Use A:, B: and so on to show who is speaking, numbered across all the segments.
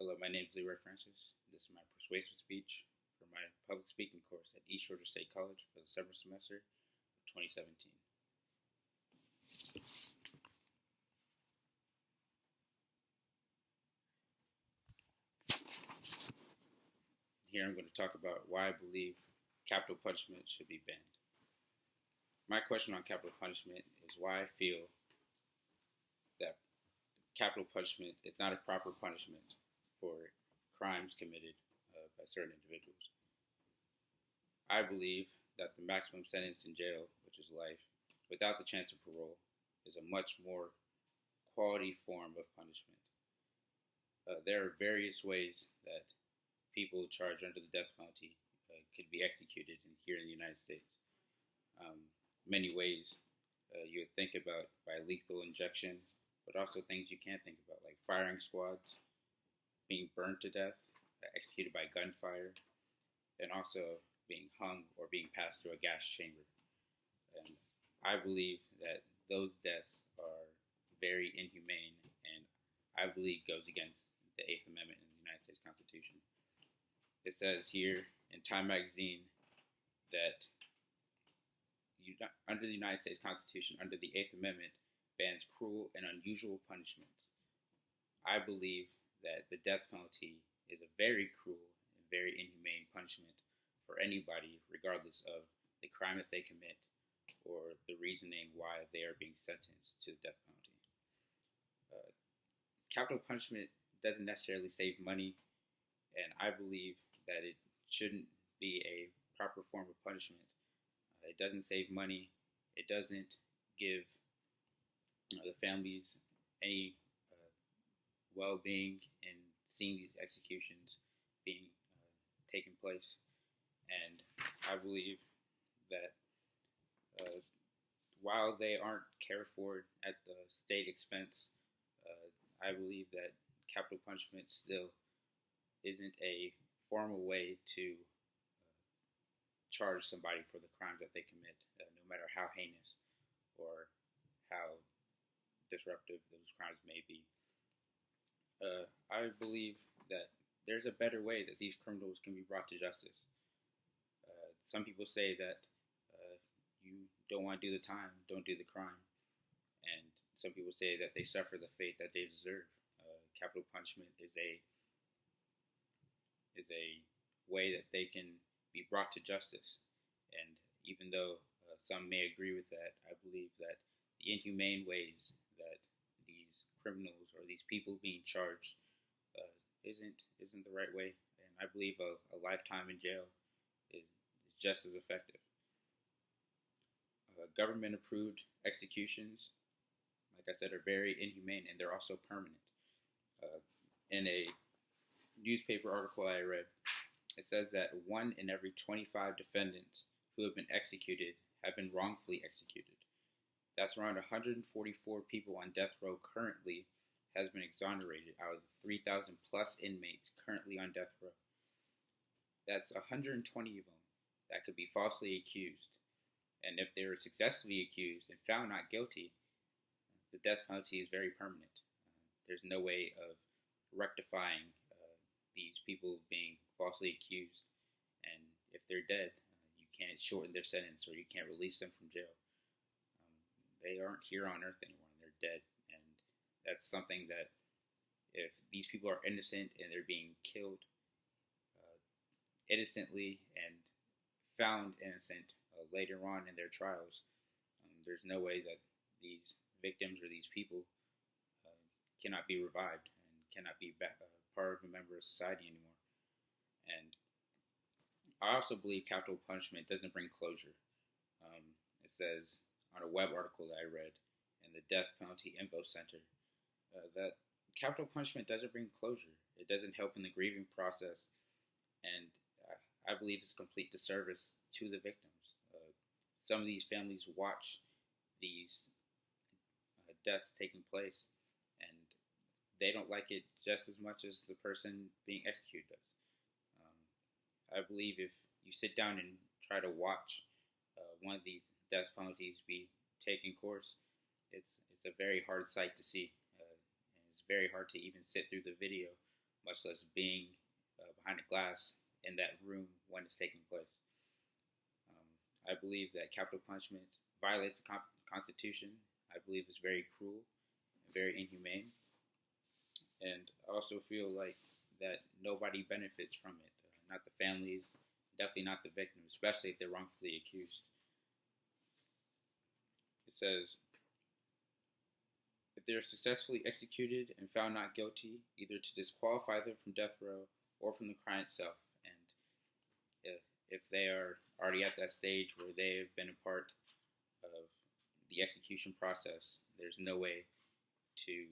A: Hello, my name is Leeroy Francis. This is my persuasive speech for my public speaking course at East Georgia State College for the summer semester of 2017. Here I'm going to talk about why I believe capital punishment should be banned. My question on capital punishment is why I feel that capital punishment is not a proper punishment for crimes committed by certain individuals. I believe that the maximum sentence in jail, which is life, without the chance of parole, is a much more quality form of punishment. There are various ways that people charged under the death penalty could be executed here in the United States. Many ways you would think about by lethal injection, but also things you can't think about, like firing squads, being burned to death, executed by gunfire, and also being hung or being passed through a gas chamber. And I believe that those deaths are very inhumane, and I believe goes against the 8th Amendment in the United States Constitution. It says here in Time magazine that under the United States Constitution, under the 8th Amendment, bans cruel and unusual punishments. I believe that the death penalty is a very cruel and very inhumane punishment for anybody, regardless of the crime that they commit or the reasoning why they are being sentenced to the death penalty. Capital punishment doesn't necessarily save money, and I believe that it shouldn't be a proper form of punishment. It doesn't save money. It doesn't give the families any well-being in seeing these executions being taken place. And I believe that while they aren't cared for at the state expense, I believe that capital punishment still isn't a formal way to charge somebody for the crimes that they commit, no matter how heinous or how disruptive those crimes may be. I believe that there's a better way that these criminals can be brought to justice. Some people say that you don't want to do the time, don't do the crime. And some people say that they suffer the fate that they deserve. Capital punishment is a way that they can be brought to justice. And even though some may agree with that, I believe that the inhumane ways that these criminals or these people being charged isn't the right way. And I believe a lifetime in jail is just as effective. Government-approved executions, like I said, are very inhumane, and they're also permanent. In a newspaper article I read, it says that 1 in every 25 defendants who have been executed have been wrongfully executed. That's around 144 people on death row currently has been exonerated out of the 3,000 plus inmates currently on death row. That's 120 of them that could be falsely accused. And if they were successfully accused and found not guilty, the death penalty is very permanent. There's no way of rectifying these people being falsely accused, and if they're dead, you can't shorten their sentence or you can't release them from jail. They aren't here on earth anymore, and they're dead, and that's something that if these people are innocent and they're being killed innocently and found innocent later on in their trials, there's no way that these victims or these people cannot be revived and cannot be part of a member of society anymore. And I also believe capital punishment doesn't bring closure. It says on a web article that I read in the Death Penalty Info Center that capital punishment doesn't bring closure. It doesn't help in the grieving process, and I believe it's a complete disservice to the victims. Some of these families watch these deaths taking place, and they don't like it just as much as the person being executed does. I believe if you sit down and try to watch one of these death penalties be taken course, it's a very hard sight to see. And it's very hard to even sit through the video much less being behind a glass in that room when it's taking place. I believe that capital punishment violates the Constitution. I believe it's very cruel and very inhumane. And I also feel like that nobody benefits from it. Not the families, definitely not the victims, especially if they're wrongfully accused. It says, if they are successfully executed and found not guilty, either to disqualify them from death row or from the crime itself. And if they are already at that stage where they have been a part of the execution process, there's no way to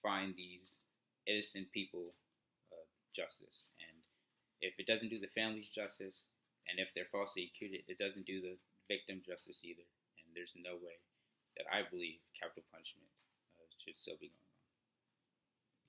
A: find these innocent people justice. And if it doesn't do the families justice, and if they're falsely accused, it doesn't do the victim justice either. And there's no way that I believe capital punishment should still be going.